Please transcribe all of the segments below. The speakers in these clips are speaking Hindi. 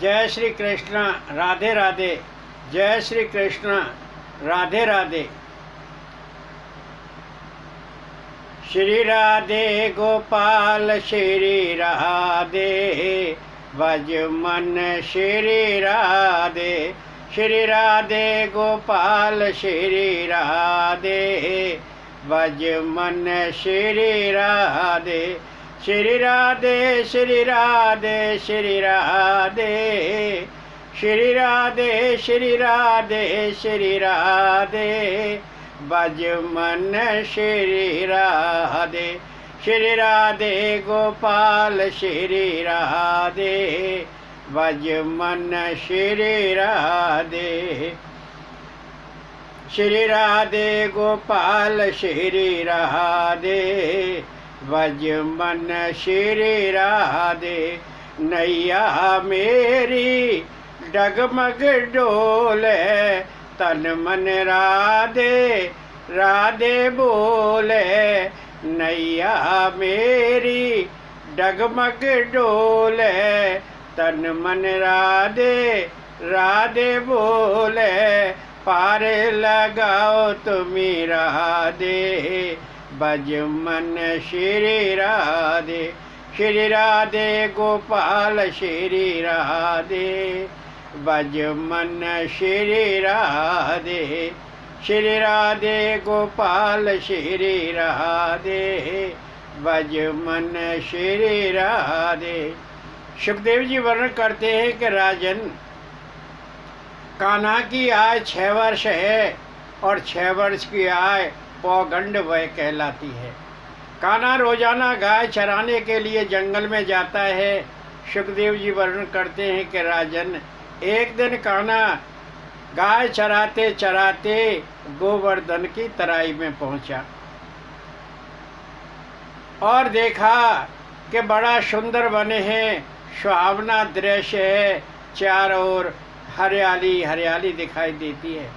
जय श्री कृष्ण, राधे राधे। जय श्री कृष्ण, राधे राधे। श्री राधे गोपाल श्री राधे, भज मन श्री राधे। श्री राधे गोपाल श्री राधे, भज मन श्री राधे। श्री राधे श्री राधे श्री राधे, श्री राधे श्री राधे श्री राधे, भज मन श्री राधे। श्री राधे गोपाल श्री राधे, भज मन श्री राधे। श्री राधे गोपाल श्री राधे, भज मन श्री राधे। नैया मेरी डगमग डोले, तन मन राधे राधे बोले। नैया मेरी डगमग डोले, तन मन राधे राधे बोले। पार लगाओ तुम्ही राधे, भज मन श्री राधे। श्री राधे गोपाल श्री राधे, भज मन श्री राधे। श्री राधे गोपाल श्री राधे, भज मन श्री राधे। सुखदेव जी वर्णन करते हैं कि राजन, कान्हा की आय 6 वर्ष है और 6 वर्ष की आय पौगंड वय कहलाती है। कान्हा रोजाना गाय चराने के लिए जंगल में जाता है। सुखदेव जी वर्णन करते हैं कि राजन, एक दिन कान्हा गाय चराते चराते गोवर्धन की तराई में पहुंचा और देखा कि बड़ा सुंदर बने हैं, सुहावना दृश्य है। चारों ओर हरियाली हरियाली दिखाई देती है।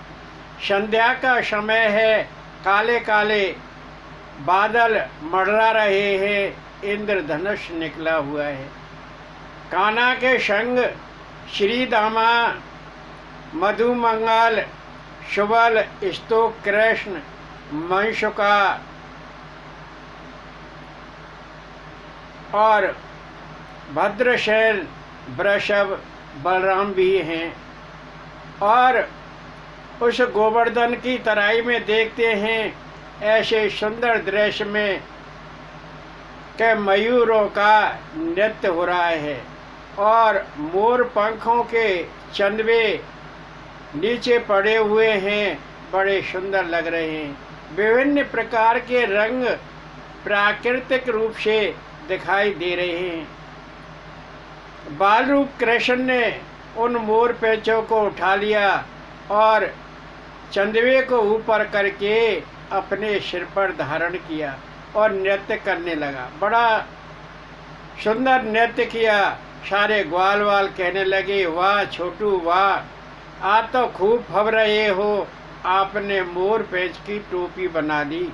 संध्या का समय है, काले काले बादल मंडरा रहे हैं, इंद्रधनुष निकला हुआ है। कान्हा के संग श्री दामा, मधुमंगल, शुबल, स्तोक, कृष्ण, मंशुका और भद्रशैल, वृषभ, बलराम भी हैं। और उस गोवर्धन की तराई में देखते हैं ऐसे सुंदर दृश्य में के मयूरों का नृत्य हो रहा है और मोर पंखों के चंदवे नीचे पड़े हुए हैं, बड़े सुंदर लग रहे हैं। विभिन्न प्रकार के रंग प्राकृतिक रूप से दिखाई दे रहे हैं। बाल रूप कृष्ण ने उन मोर पेचों को उठा लिया और चंदवे को ऊपर करके अपने सिर पर धारण किया और नृत्य करने लगा। बड़ा सुंदर नृत्य किया। सारे ग्वाल वाल कहने लगे, वाह छोटू वाह, आज तो खूब फब रहे हो, आपने मोर पेच की टोपी बना ली।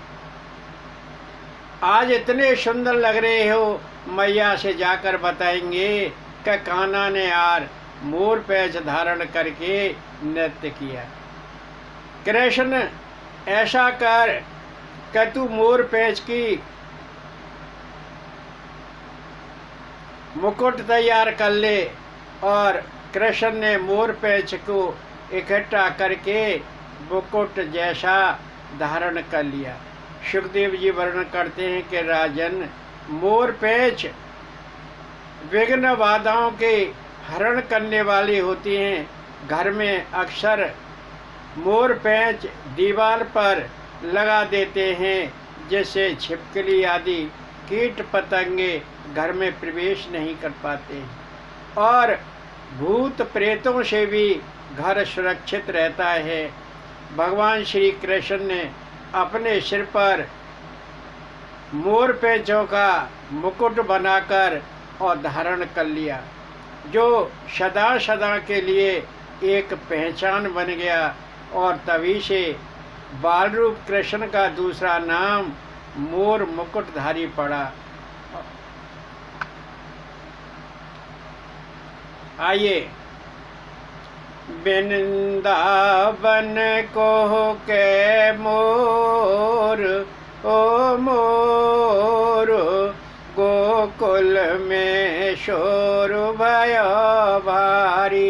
आज इतने सुंदर लग रहे हो, मैया से जाकर बताएंगे कि कान्हा ने यार मोर पैच धारण करके नृत्य किया। कृष्ण, ऐसा कर कि तू मोर पैच की मुकुट तैयार कर ले। और कृष्ण ने मोर पैच को इकट्ठा करके मुकुट जैसा धारण कर लिया। सुखदेव जी वर्णन करते हैं कि राजन, मोर पैच विघ्न बाधाओं के हरण करने वाली होती हैं। घर में अक्सर मोर पैच दीवार पर लगा देते हैं, जिससे छिपकली आदि कीट पतंगे घर में प्रवेश नहीं कर पाते और भूत प्रेतों से भी घर सुरक्षित रहता है। भगवान श्री कृष्ण ने अपने सिर पर मोर पैचों का मुकुट बनाकर और धारण कर लिया, जो सदा सदा के लिए एक पहचान बन गया। और तभी से बाल रूप कृष्ण का दूसरा नाम मोर मुकुटधारी पड़ा। आइए। वृंदावन को के मोर ओ मोर, गोकुल में शोर भयो भारी।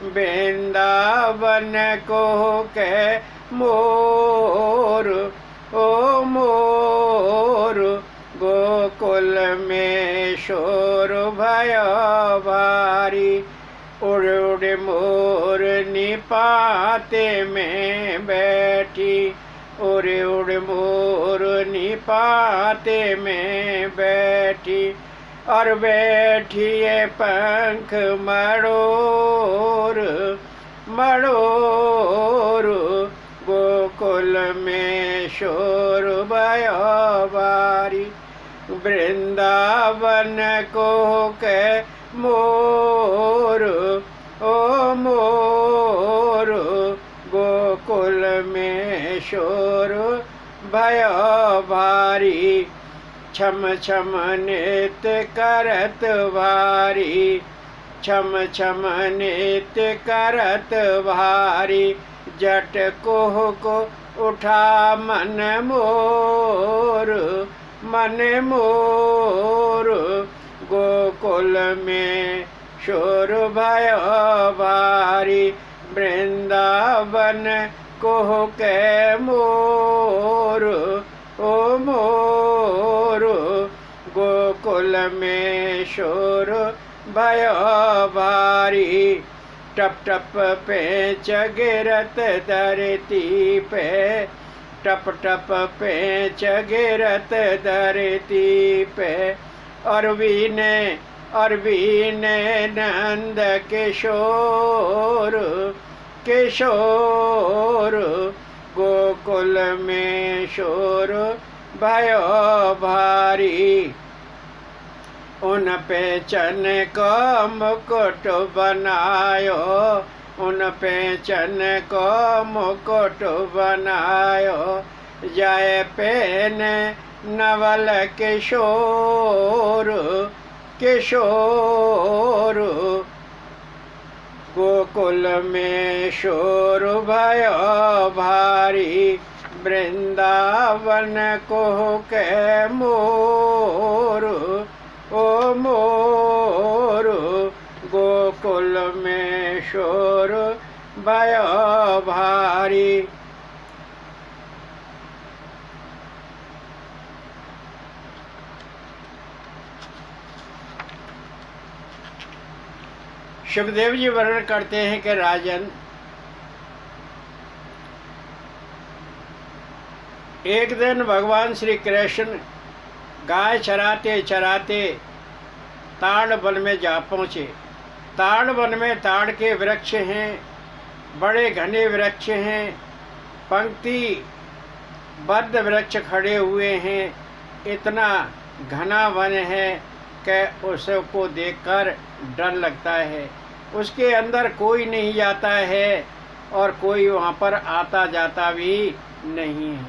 वृंदावन को के मोर ओ मोर, गोकुल में शोर भयो भारी। उड़ उड़ मोरनी पाते में बैठी, उड़ उड़ मोरनी पाते में बैठी। और बैठिए पंख मड़ोर मड़ोर, गोकुल में शोर भयो भारी। वृंदावन को के मोर ओ मोर, गोकुल में शोर भयो भारी। छम छम नृत्य करत भारी, छम छम नृत्य करत भारी। जट को उठा मन मोर मन मोर, गोकुल में शोर भयो भारी। वृंदावन को के मोर ओ मोर, गोकुल में शोर भयो भारी। टप टप पेंच गिरत धरती पे, टप टप पेंच गिरत धरती पे। अरवीने नंद किशोर किशोर, गोकुल में शोर भयो भारी। उन पे चन को मुकुट बनायो, उन पे चन को मुकुट बनायो। जाए पेन नवल किशोर किशोर, गोकुल में शोर भयो भारी। वृंदावन को के मोर ओ मोर, गोकुल में शोर भयो भारी। सुखदेव जी वर्णन करते हैं कि राजन, एक दिन भगवान श्री कृष्ण गाय चराते चराते ताड़ वन में जा पहुँचे। ताड़ वन में ताड़ के वृक्ष हैं, बड़े घने वृक्ष हैं, पंक्ति बद्ध वृक्ष खड़े हुए हैं। इतना घना वन है कि उसको देखकर डर लगता है। उसके अंदर कोई नहीं जाता है और कोई वहाँ पर आता जाता भी नहीं है।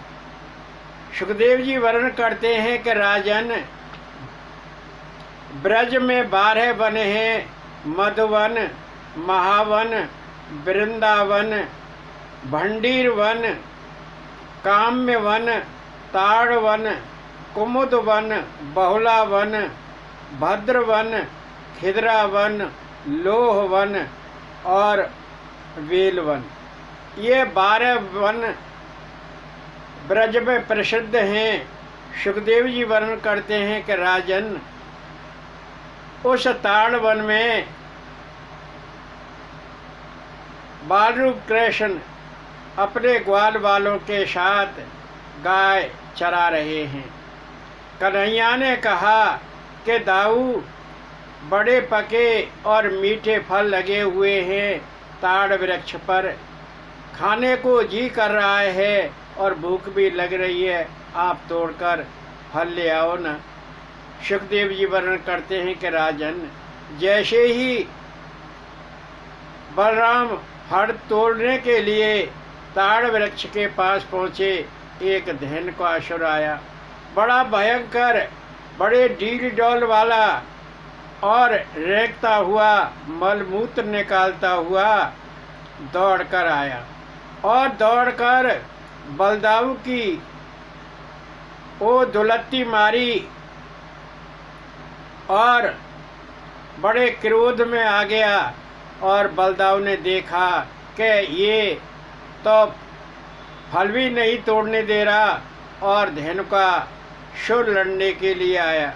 सुखदेव जी वर्णन करते हैं कि राजन, ब्रज में 12 वन हैं, मधुवन, महावन, वृंदावन, भंडीर वन, काम्य वन, ताड़ वन, कुमुद वन, बहुला वन, भद्र वन, खिदरा वन, लोह वन और वेल वन। ये 12 वन ब्रज में प्रसिद्ध हैं। सुखदेव जी वर्णन करते हैं कि राजन, उस ताड़ वन में बालरूप कृष्ण अपने ग्वाल वालों के साथ गाय चरा रहे हैं। कन्हैया ने कहा कि दाऊ, बड़े पके और मीठे फल लगे हुए हैं ताड़ वृक्ष पर, खाने को जी कर रहा है और भूख भी लग रही है, आप तोड़कर फल ले आओ ना। सुखदेव जी वर्णन करते हैं कि राजन, जैसे ही बलराम फल तोड़ने के लिए ताड़ वृक्ष के पास पहुँचे, एक धैन्यकासुर आया। बड़ा भयंकर, बड़े डील डौल वाला और रेंगता हुआ मलमूत्र निकालता हुआ दौड़कर आया और दौड़कर बलदाऊ की ओ दुलत्ती मारी और बड़े क्रोध में आ गया। और बलदाऊ ने देखा कि ये तो फल भी नहीं तोड़ने दे रहा और धेनु का शुर लड़ने के लिए आया।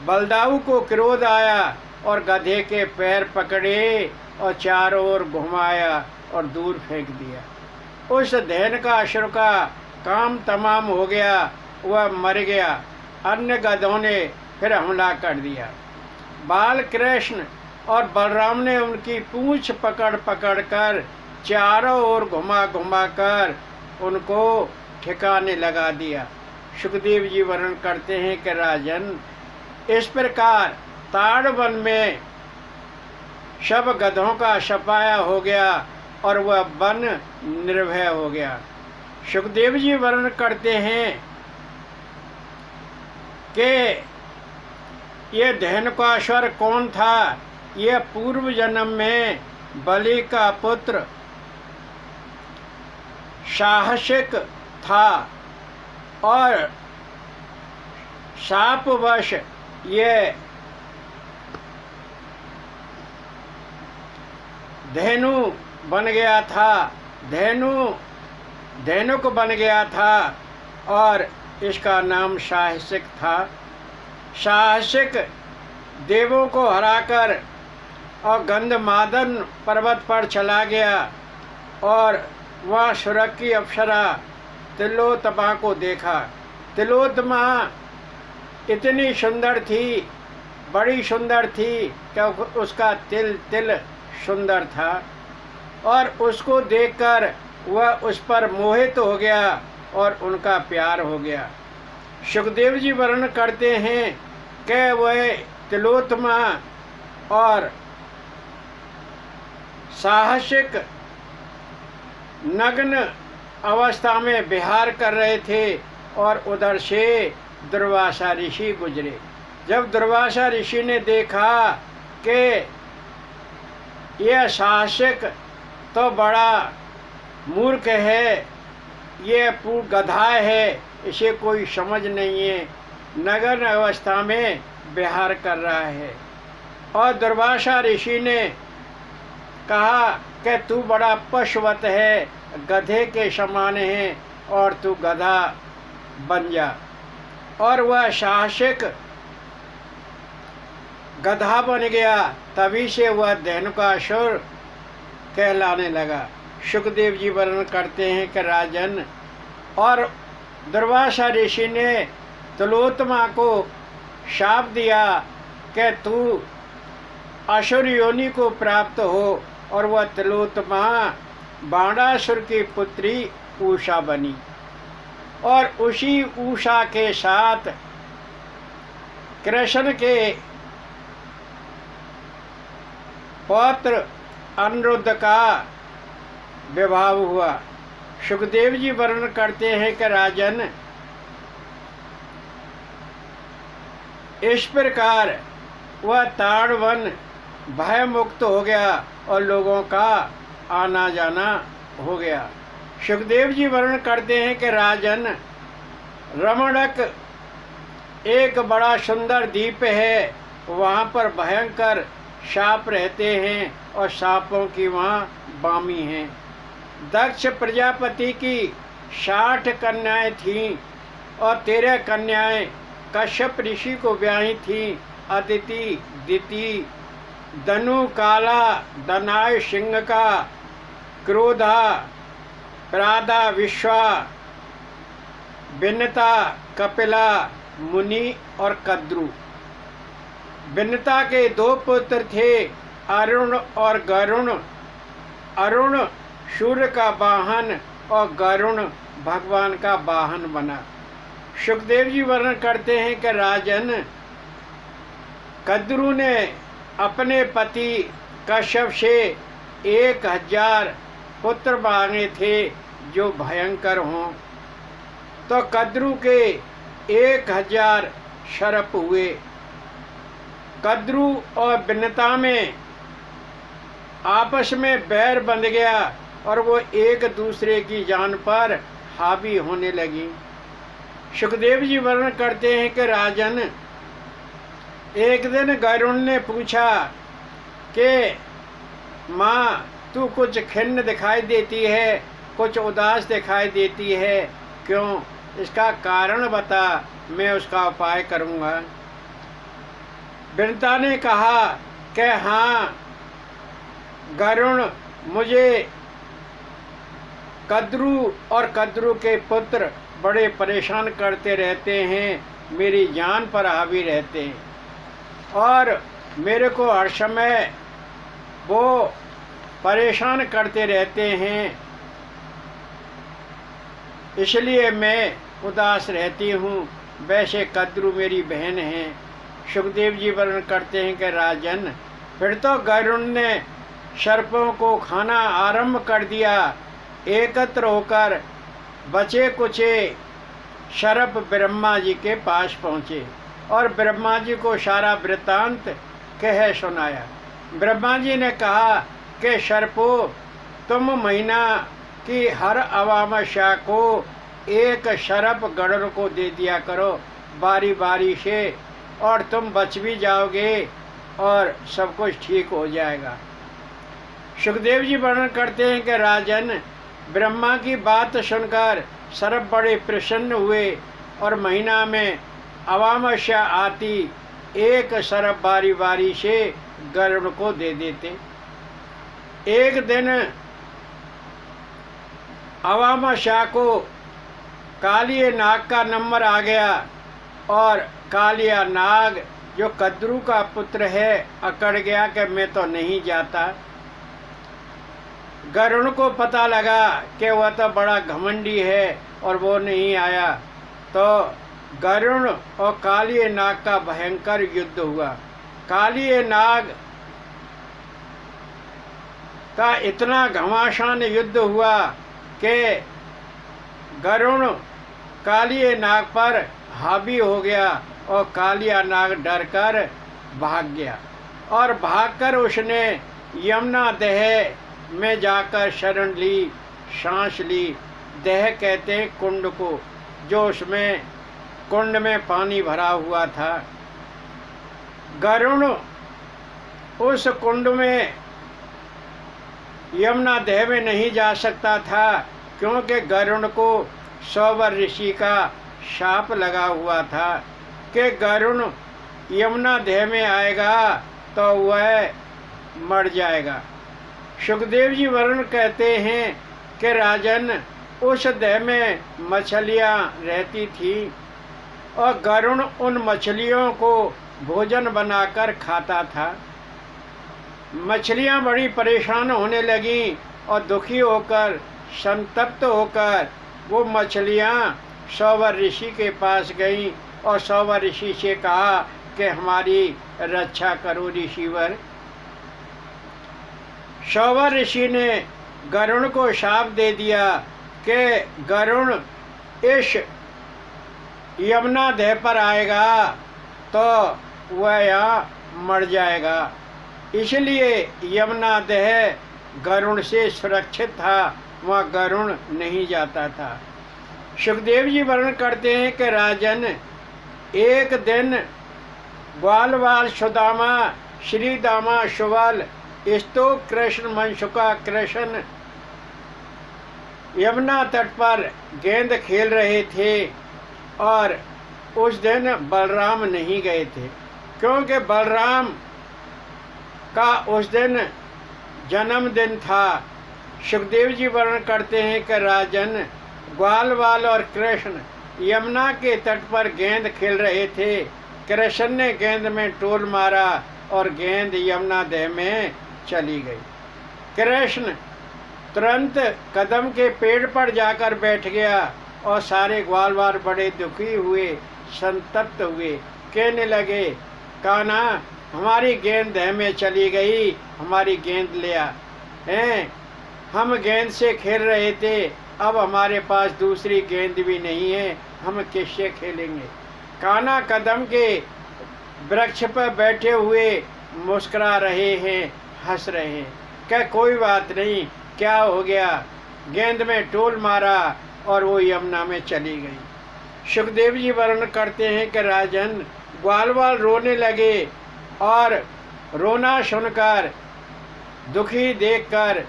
बलदाऊ को क्रोध आया और गधे के पैर पकड़े और चारों ओर घुमाया और दूर फेंक दिया। उस धेनु का असुर का काम तमाम हो गया, वह मर गया। अन्य गधों ने फिर हमला कर दिया। बाल कृष्ण और बलराम ने उनकी पूंछ पकड़ पकड़ कर चारों ओर घुमा घुमा कर उनको ठिकाने लगा दिया। सुखदेव जी वर्णन करते हैं कि राजन, इस प्रकार ताड़ वन में सब गधों का सफाया हो गया और वह वन निर्भय हो गया। सुखदेव जी वर्णन करते हैं कि ये धेनुकासुर कौन था। यह पूर्व जन्म में बलि का पुत्र साहसिक था और शापवश ये धेनु बन गया था, धेनुक बन गया था और इसका नाम साहसिक था। साहसिक देवों को हराकर और गंधमादन पर्वत पर चला गया और वह स्वर्ग की अप्सरा तिलोत्तमा को देखा। तिलोत्तमा इतनी सुंदर थी, बड़ी सुंदर थी कि उसका तिल तिल सुंदर था और उसको देखकर वह उस पर मोहित हो गया और उनका प्यार हो गया। सुखदेव जी वर्णन करते हैं कि वह तिलोत्तमा और साहसिक नग्न अवस्था में विहार कर रहे थे और उधर से दुर्वासा ऋषि गुजरे। जब दुर्वासा ऋषि ने देखा कि यह साहसिक तो बड़ा मूर्ख है, ये गधा है, इसे कोई समझ नहीं है, नग्न अवस्था में विहार कर रहा है। और दुर्वासा ऋषि ने कहा कि तू बड़ा पशुवत है, गधे के समान है और तू गधा बन जा। और वह साहसिक गधा बन गया। तभी से वह धेनुकासुर कहलाने लगा। सुखदेव जी वर्णन करते हैं कि राजन, और दुर्वासा ऋषि ने तिलोत्तमा को शाप दिया कि तू असुर योनि को प्राप्त हो। और वह तिलोत्तमा बाणासुर की पुत्री उषा बनी और उसी उषा के साथ कृष्ण के पौत्र अनिरुद्ध का विवाह हुआ। सुखदेव जी वर्णन करते हैं कि राजन, इस प्रकार वह ताड़वन भय मुक्त हो गया और लोगों का आना जाना हो गया। सुखदेव जी वर्णन करते हैं कि राजन, रमणक एक बड़ा सुंदर द्वीप है, वहाँ पर भयंकर सांप रहते हैं और सांपों की वहाँ बामी हैं। दक्ष प्रजापति की 60 कन्याएं थीं और 13 कन्याएं कश्यप ऋषि को ब्याही थीं। अदिति, दिति, दनु, काला, दनाय, सिंह का, क्रोधा, प्रादा, विश्वा, भिन्नता, कपिला, मुनि और कद्रु। भिन्नता के 2 पुत्र थे, अरुण और गरुण। अरुण सूर्य का वाहन और गरुण भगवान का वाहन बना। सुखदेव जी वर्णन करते हैं कि राजन, कद्रु ने अपने पति कश्यप से 1000 पुत्र मांगे थे जो भयंकर हों, तो कद्रु के 1000 सर्प हुए कद्रू और बिन्नता में आपस में बैर बंध गया और वो एक दूसरे की जान पर हावी होने लगी। सुखदेव जी वर्णन करते हैं कि राजन, एक दिन गरुड़ ने पूछा कि माँ, तू कुछ खिन्न दिखाई देती है, कुछ उदास दिखाई देती है, क्यों? इसका कारण बता, मैं उसका उपाय करूँगा। बिन्नता ने कहा कि हाँ गरुड़, मुझे कद्रू और कद्रू के पुत्र बड़े परेशान करते रहते हैं, मेरी जान पर हावी रहते हैं और मेरे को हर समय वो परेशान करते रहते हैं, इसलिए मैं उदास रहती हूँ। वैसे कद्रू मेरी बहन है। सुखदेव जी वर्णन करते हैं कि राजन, फिर तो गरुड़ ने सर्पों को खाना आरंभ कर दिया। एकत्र होकर बचे कुचे सर्प ब्रह्मा जी के पास पहुँचे और ब्रह्मा जी को सारा वृत्तांत कह सुनाया। ब्रह्मा जी ने कहा कि सर्पों, तुम महीना की हर अमावस्या को एक सर्प गरुड़ को दे दिया करो बारी बारी से, और तुम बच भी जाओगे और सब कुछ ठीक हो जाएगा। सुखदेव जी वर्णन करते हैं कि राजन, ब्रह्मा की बात सुनकर सर्प बड़े प्रसन्न हुए और महीना में अमावस्या आती एक सर्प बारी बारी से गरुड़ को दे देते। एक दिन अमावस्या को कालिया नाग का नंबर आ गया और कालिया नाग जो कद्रू का पुत्र है अकड़ गया कि मैं तो नहीं जाता। गरुड़ को पता लगा कि वह तो बड़ा घमंडी है और वो नहीं आया, तो गरुड़ और कालिया नाग का भयंकर युद्ध हुआ। कालिया नाग का इतना घमासान युद्ध हुआ कि गरुड़ कालिया नाग पर हावी हो गया और कालिया नाग डरकर भाग गया और भागकर उसने यमुना दह में जाकर शरण ली, सांस ली। दह कहते हैं कुंड को, जो उसमें कुंड में पानी भरा हुआ था। गरुड़ उस कुंड में यमुना दह में नहीं जा सकता था, क्योंकि गरुड़ को सौवर ऋषि का शाप लगा हुआ था कि गरुड़ यमुना दह में आएगा तो वह मर जाएगा। सुखदेव जी वर्णन कहते हैं कि राजन, उस दह में मछलियाँ रहती थी और गरुड़ उन मछलियों को भोजन बनाकर खाता था। मछलियाँ बड़ी परेशान होने लगीं और दुखी होकर, संतप्त होकर वो मछलियाँ सौवर ऋषि के पास गईं और सौवर ऋषि से कहा कि हमारी रक्षा करो ऋषिवर। सौवर ऋषि ने गरुड़ को शाप दे दिया कि गरुड़ इस यमुना दह पर आएगा तो वह यहाँ मर जाएगा, इसलिए यमुना दह गरुड़ से सुरक्षित था, वहाँ गरुड़ नहीं जाता था। सुखदेव जी वर्णन करते हैं कि राजन, एक दिन ग्वालवाल सुदामा श्री दामा सुवल स्तो कृष्ण मनसुका कृष्ण यमुना तट पर गेंद खेल रहे थे और उस दिन बलराम नहीं गए थे, क्योंकि बलराम का उस दिन जन्मदिन था। सुखदेव जी वर्णन करते हैं कि राजन, ग्वालवाल और कृष्ण यमुना के तट पर गेंद खेल रहे थे। कृष्ण ने गेंद में टोल मारा और गेंद यमुना दह में चली गई। कृष्ण तुरंत कदम के पेड़ पर जाकर बैठ गया और सारे ग्वालवाल बड़े दुखी हुए, संतप्त हुए, कहने लगे, कान्हा, हमारी गेंद दह में चली गई, हमारी गेंद ले आ। हैं, हम गेंद से खेल रहे थे, अब हमारे पास दूसरी गेंद भी नहीं है, हम किससे खेलेंगे। कान्हा कदम के वृक्ष पर बैठे हुए मुस्कुरा रहे हैं, हंस रहे हैं। क्या कोई बात नहीं, क्या हो गया। गेंद में टोल मारा और वो यमुना में चली गई। सुखदेव जी वर्णन करते हैं कि राजन ग्वाल वाल रोने लगे और रोना सुनकर, दुखी देखकर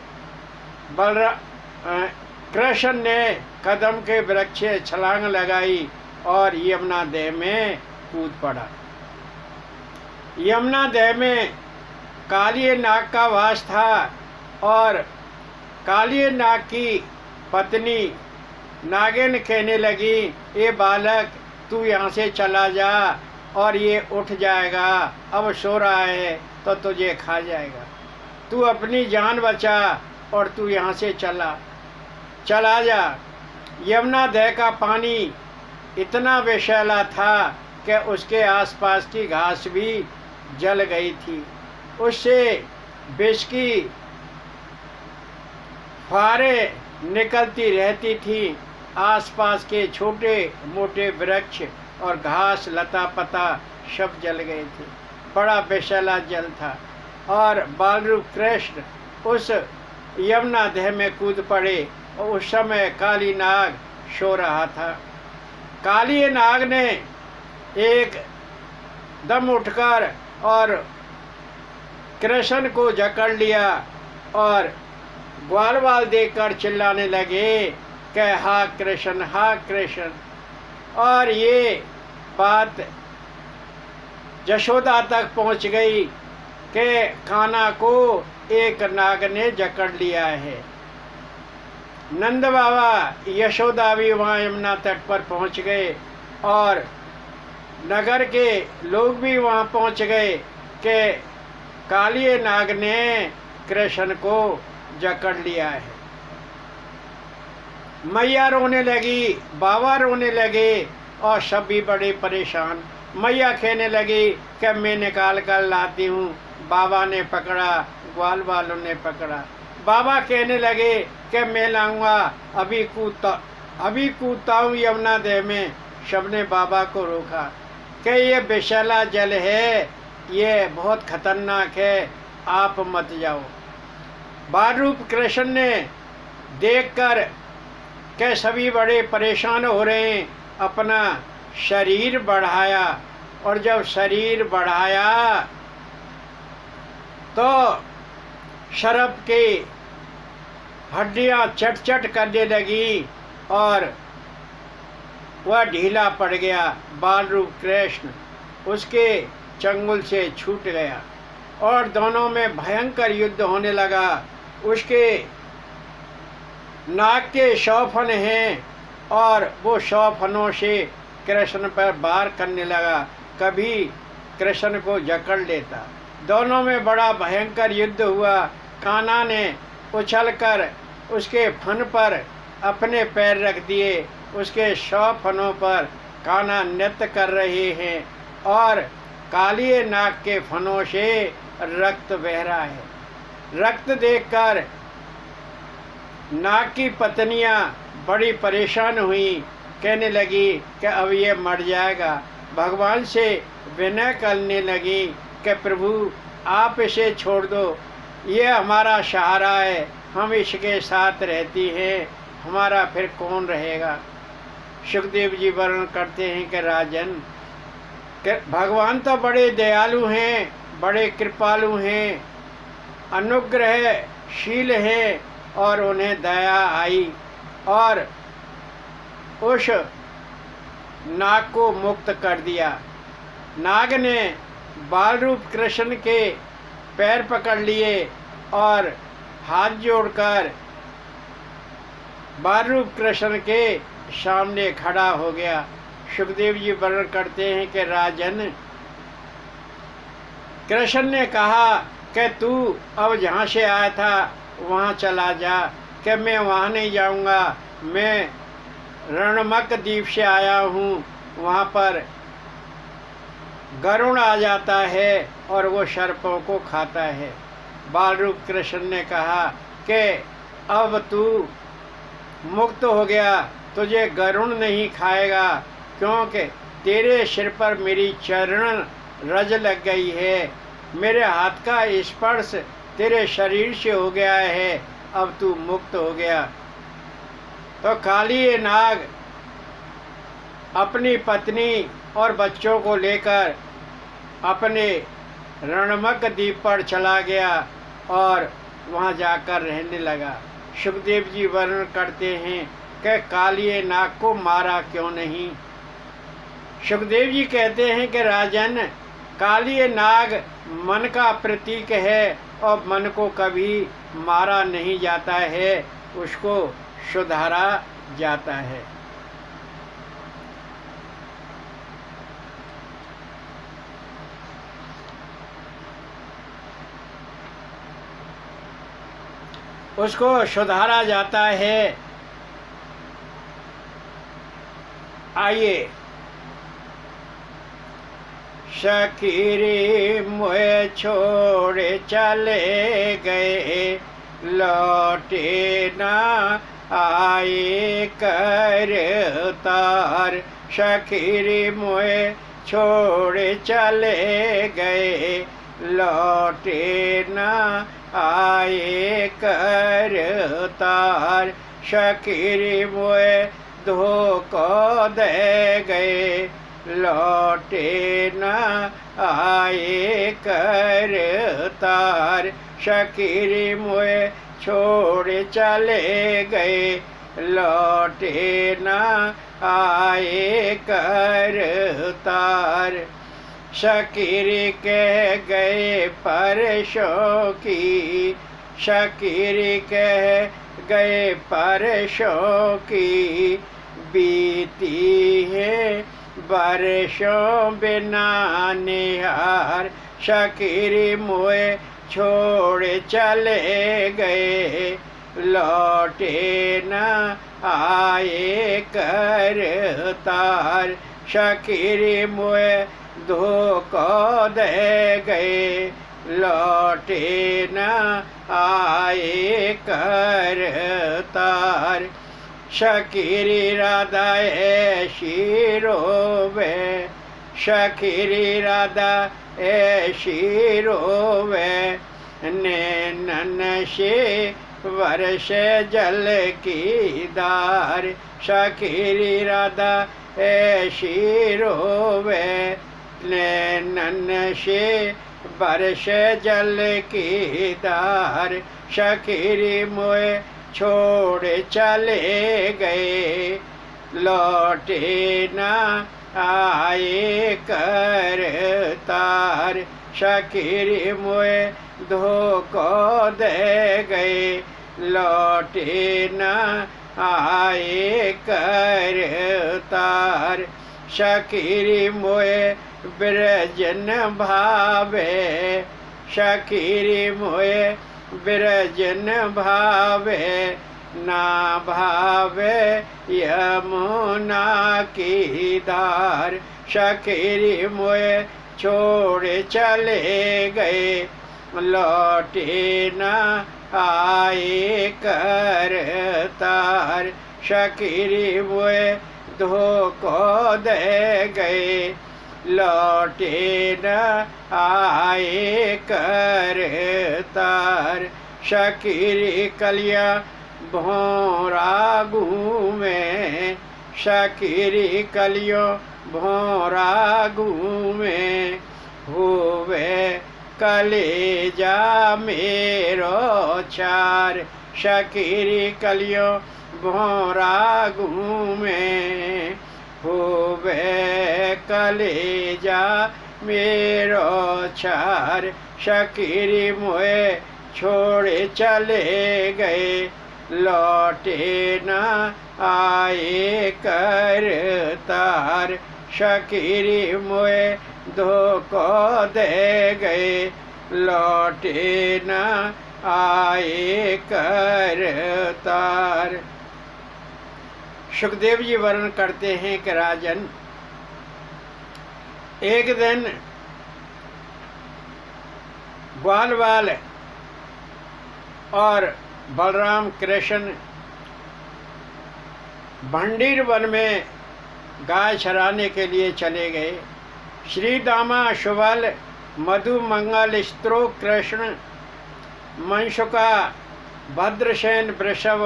कृष्ण ने कदम के वृक्ष छलांग लगाई और यमुना दह में कूद पड़ा। यमुना दह में कालिए नाग का वास था और कालिए नाग की पत्नी नागिन कहने लगी, ये बालक तू यहाँ से चला जा और ये उठ जाएगा, अब सो रहा है तो तुझे खा जाएगा। तू अपनी जान बचा और तू यहाँ से चला जा। यमुना दह का पानी इतना विषैला था कि उसके आसपास की घास भी जल गई थी। उससे विष की फुहारें निकलती रहती थी। आसपास के छोटे मोटे वृक्ष और घास लता पता सब जल गए थे। बड़ा विषैला जल था और बालरूप कृष्ण उस यमुना दह में कूद पड़े और उस समय काली नाग सो रहा था। काली नाग ने एक दम उठकर और कृष्ण को जकड़ लिया और ग्वाल वाल देखकर चिल्लाने लगे कि हा कृष्ण, हा कृष्ण। और ये बात यशोदा तक पहुंच गई कि कान्हा को एक नाग ने जकड़ लिया है। नंद बाबा यशोदा भी वहाँ यमुना तट पर पहुंच गए और नगर के लोग भी वहाँ पहुंच गए कि कालिए नाग ने कृष्ण को जकड़ लिया है। मैया रोने लगी, बाबा रोने लगे और सब भी बड़े परेशान। मैया कहने लगी कि मैं निकाल कर लाती हूँ। बाबा ने पकड़ा, ग्वाल वालों ने पकड़ा। बाबा कहने लगे कि मैं लाऊंगा, अभी कूदता हूँ यमुना दह में। सबने बाबा को रोका कि ये विषैला जल है, ये बहुत खतरनाक है, आप मत जाओ। बालरूप कृष्ण ने देखकर कि सभी बड़े परेशान हो रहे हैं, अपना शरीर बढ़ाया और जब शरीर बढ़ाया तो शरब की हड्डियां चट चट करने लगी और वह ढीला पड़ गया। बालरूप कृष्ण उसके चंगुल से छूट गया और दोनों में भयंकर युद्ध होने लगा। उसके नाग के 100 फन हैं और वो 100 फनों से कृष्ण पर वार करने लगा, कभी कृष्ण को जकड़ लेता। दोनों में बड़ा भयंकर युद्ध हुआ। कान्हा ने उछलकर उसके फन पर अपने पैर रख दिए। उसके 100 फनों पर कान्हा नृत्य कर रहे हैं और कालिए नाग के फनों से रक्त बह रहा है। रक्त देखकर नाग की पत्नियां बड़ी परेशान हुई, कहने लगी कि अब ये मर जाएगा। भगवान से विनय करने लगी कि प्रभु आप इसे छोड़ दो, ये हमारा सहारा है, हम इसके साथ रहती हैं, हमारा फिर कौन रहेगा। सुखदेव जी वर्णन करते हैं कि राजन भगवान तो बड़े दयालु हैं, बड़े कृपालु हैं, अनुग्रहशील हैं और उन्हें दया आई और उस नाग को मुक्त कर दिया। नाग ने बालरूप कृष्ण के पैर पकड़ लिए और हाथ जोड़कर बालरूप कृष्ण के सामने खड़ा हो गया। सुखदेव जी वर्णन करते हैं कि राजन कृष्ण ने कहा कि तू अब जहाँ से आया था वहाँ चला जा, कि मैं वहाँ नहीं जाऊँगा, मैं रणमक द्वीप से आया हूँ, वहाँ पर गरुण आ जाता है और वो सर्पों को खाता है। बालरूप कृष्ण ने कहा कि अब तू मुक्त हो गया, तुझे गरुण नहीं खाएगा, क्योंकि तेरे सिर पर मेरी चरण रज लग गई है। मेरे हाथ का स्पर्श तेरे शरीर से हो गया है, अब तू मुक्त हो गया। तो काली नाग अपनी पत्नी और बच्चों को लेकर अपने रणमक द्वीप पर चला गया और वहाँ जाकर रहने लगा। सुखदेव जी वर्णन करते हैं कि काली नाग को मारा क्यों नहीं। सुखदेव जी कहते हैं कि राजन, काली नाग मन का प्रतीक है और मन को कभी मारा नहीं जाता है, उसको सुधारा जाता है। उसको सुधारा जाता है। आइए, शकीरी मुझे छोड़े चले गए, लौटे ना आए कर तार। शकीरी मुझे छोड़े चले गए, लौटे ना आए कर तार। शकीरी मुझे धोखा दे गए, लौटे न आए कर तार। शकीरी मुझे छोड़ चले गए, लौटे न आए कर तार। शकीरी कह गए परसों की, शकीरी कह गए परसों की, बीती है बरसों बिना निहार। शकीरी मुझे छोड़ चले गए, लौटे न आए कर तार। शकीरी मुझे धोखा दे गए, लौटे न आए कर तार। शकीरी राधा ऐसी रोवे, शकीरी राधा ऐसी रोवे, नैनन से वर्ष जल की धार। शकीरी राधा ऐसी रोवे, नैनन से वर्ष जल की धार। शकीरी मुझे छोड़ चले गए, लौटे न आए कर तार। शकीरी मुझे धोखा दे गए, लौटे न आए कर तार। शकीरी मुझे ब्रजन भावे, शकीरी मुझे ब्रजन भावे, ना भावे यमुना की धार। शकीरी मुझे छोड़ चले गए, लौटे न आए कर तार। शकीरी मुझे धोखा दे गए, लौटे न आए कर तार। शकीरी कलिया भौरा घूमे, शकीरी कलियो भौरा घूमे, होवे कलेजा मेरो चार। शकीरी कलियो भौरा घूमे, होवे कलेजा मेरो चार। शकीरी मुझे छोड़ चले गए, लौटे न आए कर तार। शकीरी मुझे धोखा दे गए, लौटे न आए कर तार। सुखदेव जी वर्णन करते हैं कि राजन, एक दिन ग्वाल वाल और बलराम कृष्ण भंडीर वन में गाय चराने के लिए चले गए। श्री दामा शुबल मधु मंगल स्त्रो कृष्ण मंशुका भद्रसेन वृषभ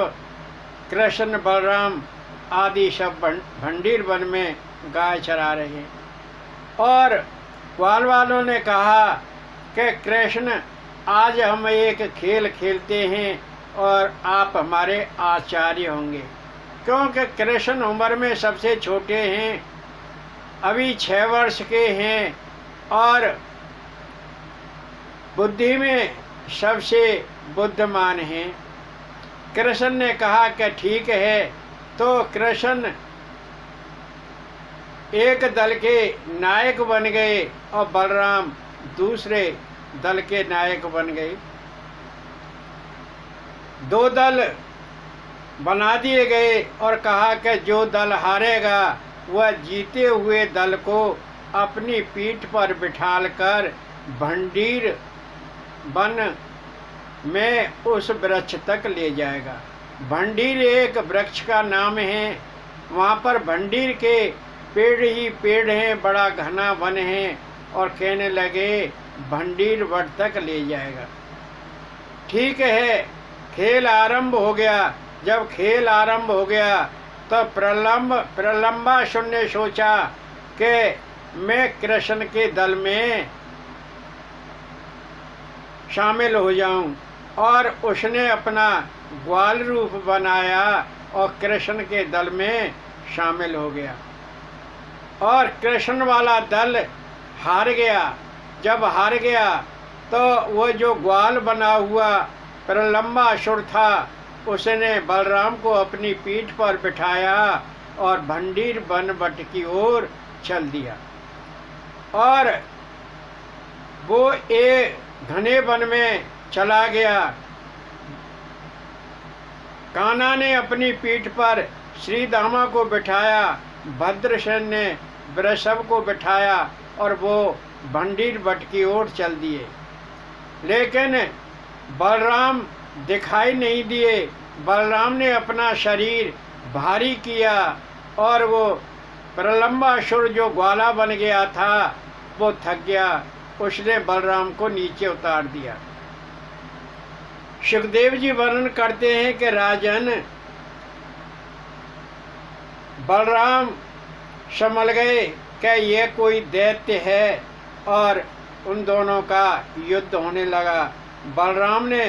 कृष्ण बलराम आदि सब भंडीर वन में गाय चरा रहे हैं। और ग्वाल वालों ने कहा कि कृष्ण आज हम एक खेल खेलते हैं और आप हमारे आचार्य होंगे, क्योंकि कृष्ण उम्र में सबसे छोटे हैं, अभी 6 वर्ष के हैं और बुद्धि में सबसे बुद्धिमान हैं। कृष्ण ने कहा कि ठीक है। तो कृष्ण एक दल के नायक बन गए और बलराम दूसरे दल के नायक बन गए। 2 दल बना दिए गए और कहा कि जो दल हारेगा वह जीते हुए दल को अपनी पीठ पर बिठालकर भंडीर वन में उस वृक्ष तक ले जाएगा। भंडीर एक वृक्ष का नाम है। वहाँ पर भंडीर के पेड़ ही पेड़ हैं, बड़ा घना वन है। और कहने लगे भंडीर वट तक ले जाएगा। ठीक है, खेल आरंभ हो गया। जब खेल आरंभ हो गया तो प्रलंबासुर ने सोचा कि मैं कृष्ण के दल में शामिल हो जाऊं, और उसने अपना ग्वाल रूप बनाया और कृष्ण के दल में शामिल हो गया। और कृष्ण वाला दल हार गया। जब हार गया तो वो जो ग्वाल बना हुआ प्रलंबासुर था उसने बलराम को अपनी पीठ पर बिठाया और भंडीर वन बट की ओर चल दिया। और वो एक घने वन में चला गया। कान्हा ने अपनी पीठ पर श्री दामा को बिठाया, भद्रसेन ने वृषभ को बिठाया और वो भंडीर बट की ओर चल दिए। लेकिन बलराम दिखाई नहीं दिए। बलराम ने अपना शरीर भारी किया और वो प्रलंबासुर जो ग्वाला बन गया था वो थक गया। उसने बलराम को नीचे उतार दिया। सुखदेव जी वर्णन करते हैं कि राजन, बलराम समझ गए कि ये कोई दैत्य है और उन दोनों का युद्ध होने लगा। बलराम ने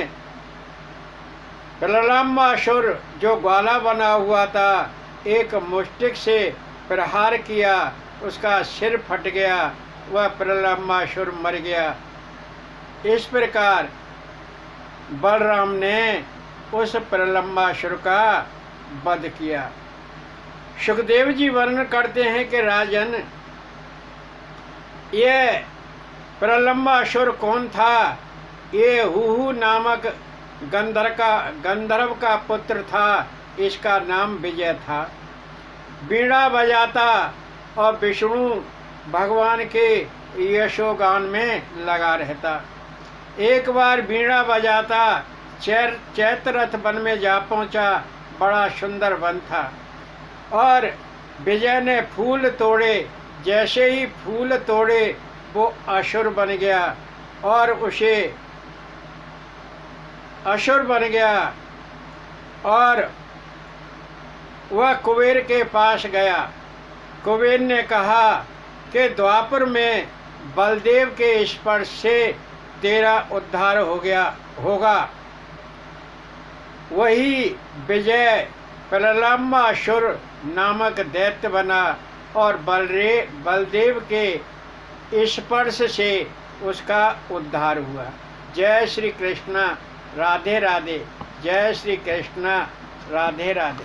प्रलंबासुर जो ग्वाला बना हुआ था एक मुष्टिक से प्रहार किया, उसका सिर फट गया, वह प्रलंबासुर मर गया। इस प्रकार बलराम ने उस प्रलंबासुर का वध किया। सुखदेव जी वर्णन करते हैं कि राजन, ये प्रलंबासुर कौन था? ये हुहु नामक गंधर्व का पुत्र था। इसका नाम विजय था। वीणा बजाता और विष्णु भगवान के यशोगान में लगा रहता। एक बार वीणा बजाता चैत्ररथ वन में जा पहुंचा। बड़ा सुंदर वन था और विजय ने फूल तोड़े। जैसे ही फूल तोड़े वो असुर बन गया और उसे असुर बन गया और वह कुबेर के पास गया। कुबेर ने कहा कि द्वापर में बलदेव के स्पर्श से तेरा उद्धार होगा। वही विजय प्रलंबासुर नामक दैत्य बना और बलदेव के स्पर्श से उसका उद्धार हुआ। जय श्री कृष्ण, राधे राधे। जय श्री कृष्ण, राधे राधे।